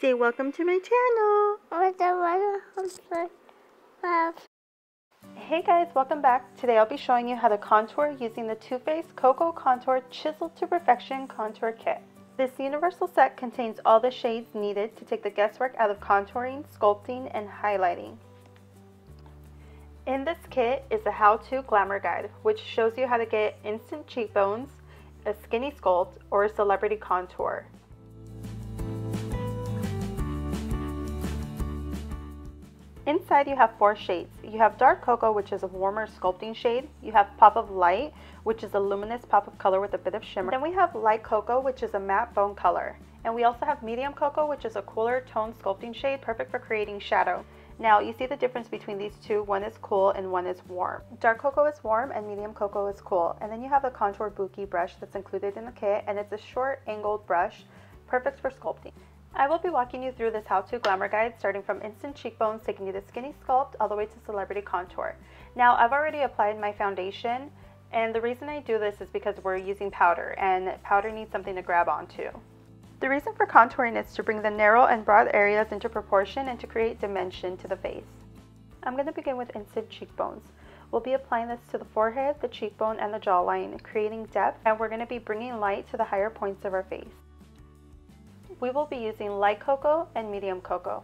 Say welcome to my channel. Hey guys, welcome back. Today I'll be showing you how to contour using the Too Faced Cocoa Contour Chiseled to Perfection Contour Kit. This universal set contains all the shades needed to take the guesswork out of contouring, sculpting, and highlighting. In this kit is a how-to glamour guide, which shows you how to get instant cheekbones, a skinny sculpt, or a celebrity contour. Inside you have 4 shades. You have dark cocoa, which is a warmer sculpting shade. You have pop of light, which is a luminous pop of color with a bit of shimmer. Then we have light cocoa, which is a matte bone color. And we also have medium cocoa, which is a cooler tone sculpting shade, perfect for creating shadow. Now you see the difference between these two. One is cool and one is warm. Dark cocoa is warm and medium cocoa is cool. And then you have the contour bouquet brush that's included in the kit, and it's a short angled brush, perfect for sculpting. I will be walking you through this how-to glamour guide, starting from instant cheekbones, taking you to skinny sculpt, all the way to celebrity contour. Now, I've already applied my foundation, and the reason I do this is because we're using powder, and powder needs something to grab onto. The reason for contouring is to bring the narrow and broad areas into proportion and to create dimension to the face. I'm going to begin with instant cheekbones. We'll be applying this to the forehead, the cheekbone, and the jawline, creating depth, and we're going to be bringing light to the higher points of our face. We will be using light cocoa and medium cocoa.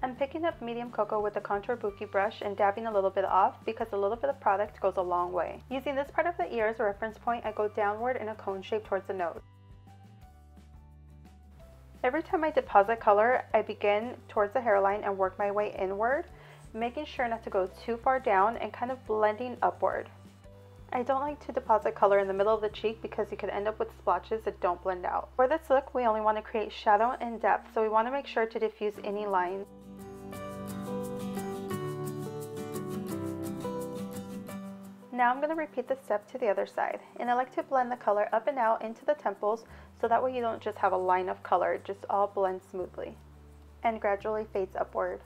I'm picking up medium cocoa with the contour bouquet brush and dabbing a little bit off because a little bit of product goes a long way. Using this part of the ear as a reference point, I go downward in a cone shape towards the nose. Every time I deposit color, I begin towards the hairline and work my way inward, making sure not to go too far down and kind of blending upward. I don't like to deposit color in the middle of the cheek because you could end up with splotches that don't blend out. For this look, we only want to create shadow and depth, so we want to make sure to diffuse any lines. Now I'm going to repeat this step to the other side, and I like to blend the color up and out into the temples so that way you don't just have a line of color, it just all blends smoothly and gradually fades upward.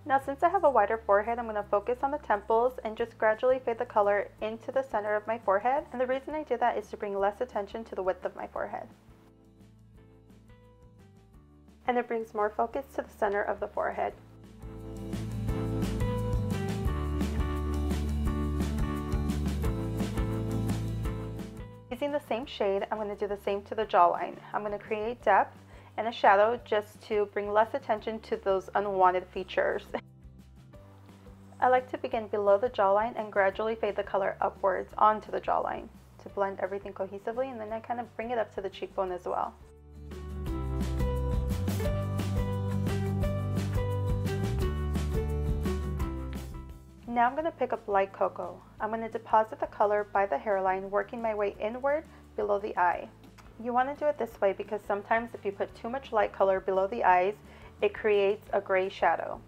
Now since I have a wider forehead, I'm going to focus on the temples and just gradually fade the color into the center of my forehead. And the reason I do that is to bring less attention to the width of my forehead. And it brings more focus to the center of the forehead. Using the same shade, I'm going to do the same to the jawline. I'm going to create depth and a shadow just to bring less attention to those unwanted features. I like to begin below the jawline and gradually fade the color upwards onto the jawline to blend everything cohesively, and then I kind of bring it up to the cheekbone as well. Now I'm going to pick up light cocoa. I'm going to deposit the color by the hairline, working my way inward below the eye. You want to do it this way because sometimes if you put too much light color below the eyes, it creates a gray shadow.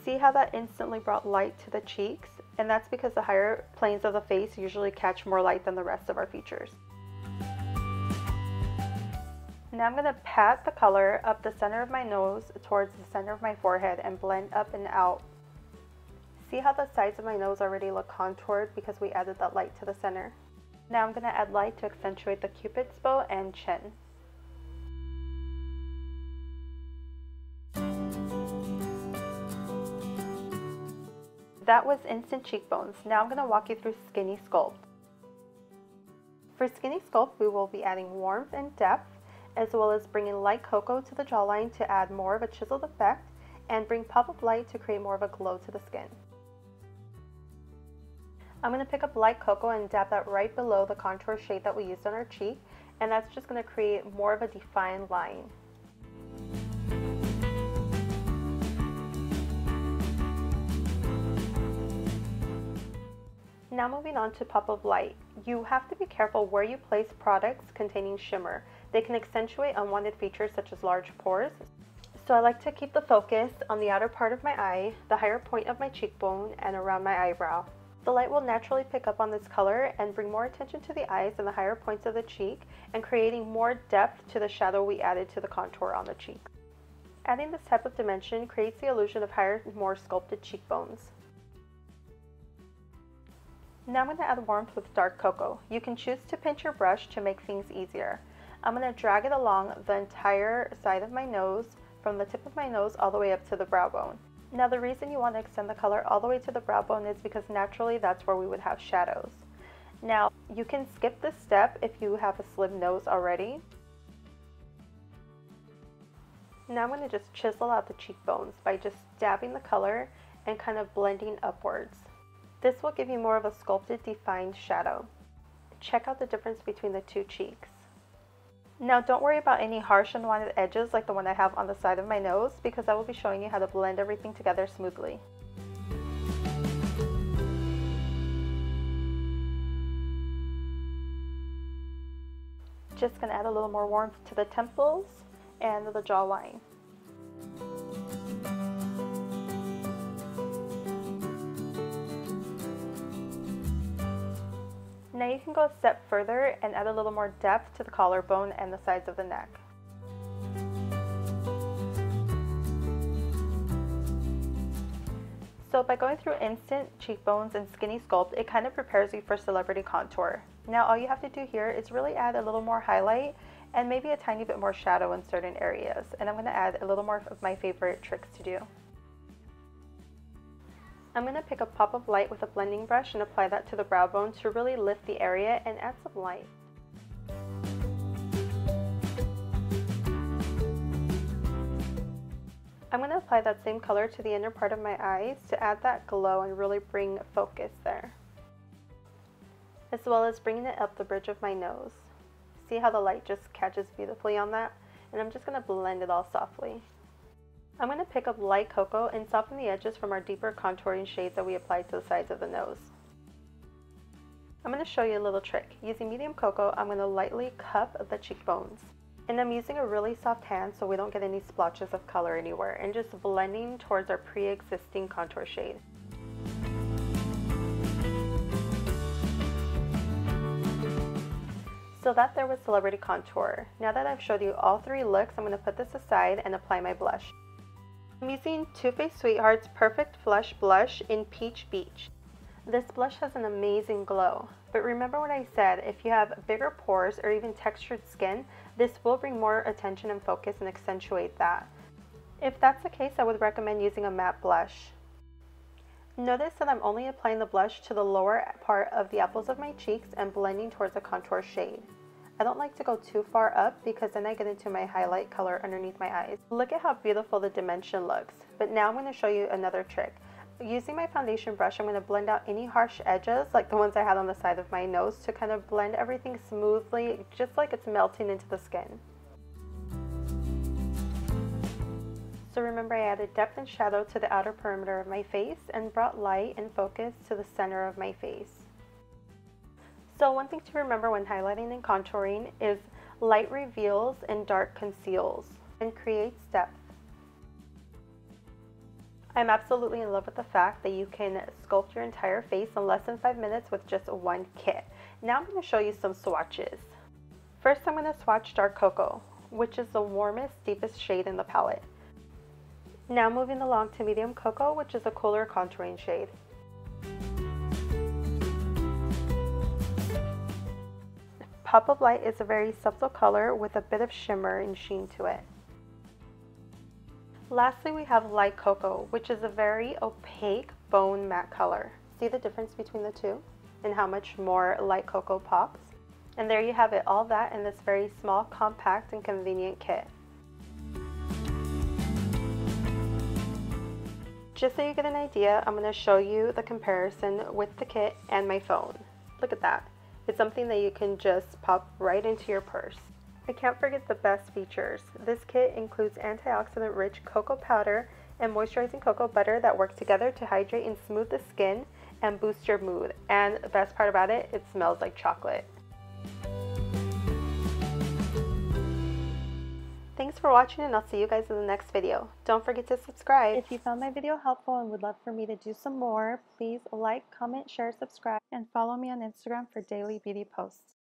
See how that instantly brought light to the cheeks? And that's because the higher planes of the face usually catch more light than the rest of our features. Now I'm going to pat the color up the center of my nose towards the center of my forehead and blend up and out. See how the sides of my nose already look contoured because we added that light to the center? Now I'm going to add light to accentuate the cupid's bow and chin. That was instant cheekbones. Now I'm going to walk you through skinny sculpt. For skinny sculpt, we will be adding warmth and depth, as well as bringing light cocoa to the jawline to add more of a chiseled effect, and bring pop of light to create more of a glow to the skin. I'm going to pick up light cocoa and dab that right below the contour shade that we used on our cheek, and that's just going to create more of a defined line. Now moving on to pop of light. You have to be careful where you place products containing shimmer. They can accentuate unwanted features such as large pores. So I like to keep the focus on the outer part of my eye, the higher point of my cheekbone, and around my eyebrow. The light will naturally pick up on this color and bring more attention to the eyes and the higher points of the cheek, and creating more depth to the shadow we added to the contour on the cheek. Adding this type of dimension creates the illusion of higher, more sculpted cheekbones. Now I'm going to add warmth with dark cocoa. You can choose to pinch your brush to make things easier. I'm going to drag it along the entire side of my nose, from the tip of my nose all the way up to the brow bone. Now the reason you want to extend the color all the way to the brow bone is because naturally that's where we would have shadows. Now you can skip this step if you have a slim nose already. Now I'm going to just chisel out the cheekbones by just dabbing the color and kind of blending upwards. This will give you more of a sculpted, defined shadow. Check out the difference between the two cheeks. Now don't worry about any harsh unwanted edges like the one I have on the side of my nose, because I will be showing you how to blend everything together smoothly. Just going to add a little more warmth to the temples and the jawline. Now you can go a step further and add a little more depth to the collarbone and the sides of the neck. So by going through instant cheekbones and skinny sculpt, it kind of prepares you for celebrity contour. Now all you have to do here is really add a little more highlight and maybe a tiny bit more shadow in certain areas. And I'm going to add a little more of my favorite tricks to do. I'm going to pick a pop of light with a blending brush and apply that to the brow bone to really lift the area and add some light. I'm going to apply that same color to the inner part of my eyes to add that glow and really bring focus there, as well as bringing it up the bridge of my nose. See how the light just catches beautifully on that? And I'm just going to blend it all softly. I'm going to pick up light cocoa and soften the edges from our deeper contouring shades that we applied to the sides of the nose. I'm going to show you a little trick. Using medium cocoa, I'm going to lightly cup the cheekbones. And I'm using a really soft hand so we don't get any splotches of color anywhere, and just blending towards our pre-existing contour shade. So that there was celebrity contour. Now that I've showed you all three looks, I'm going to put this aside and apply my blush. I'm using Too Faced Sweetheart's Perfect Flush Blush in Peach Beach. This blush has an amazing glow, but remember what I said, if you have bigger pores or even textured skin, this will bring more attention and focus and accentuate that. If that's the case, I would recommend using a matte blush. Notice that I'm only applying the blush to the lower part of the apples of my cheeks and blending towards a contour shade. I don't like to go too far up because then I get into my highlight color underneath my eyes. Look at how beautiful the dimension looks. But now I'm going to show you another trick. Using my foundation brush, I'm going to blend out any harsh edges like the ones I had on the side of my nose to kind of blend everything smoothly, just like it's melting into the skin. So remember, I added depth and shadow to the outer perimeter of my face and brought light and focus to the center of my face. So one thing to remember when highlighting and contouring is light reveals and dark conceals and creates depth. I'm absolutely in love with the fact that you can sculpt your entire face in less than 5 minutes with just one kit. Now I'm going to show you some swatches. First, I'm going to swatch Dark Cocoa, which is the warmest, deepest shade in the palette. Now moving along to Medium Cocoa, which is a cooler contouring shade. Pop of Light is a very subtle color with a bit of shimmer and sheen to it. Lastly, we have Light Cocoa, which is a very opaque bone matte color. See the difference between the two and how much more Light Cocoa pops? And there you have it, all that in this very small, compact, and convenient kit. Just so you get an idea, I'm going to show you the comparison with the kit and my phone. Look at that. It's something that you can just pop right into your purse. I can't forget the best features. This kit includes antioxidant-rich cocoa powder and moisturizing cocoa butter that work together to hydrate and smooth the skin and boost your mood. And the best part about it, it smells like chocolate. Thanks for watching, and I'll see you guys in the next video. Don't forget to subscribe. If you found my video helpful and would love for me to do some more, please like, comment, share, subscribe, and follow me on Instagram for daily beauty posts.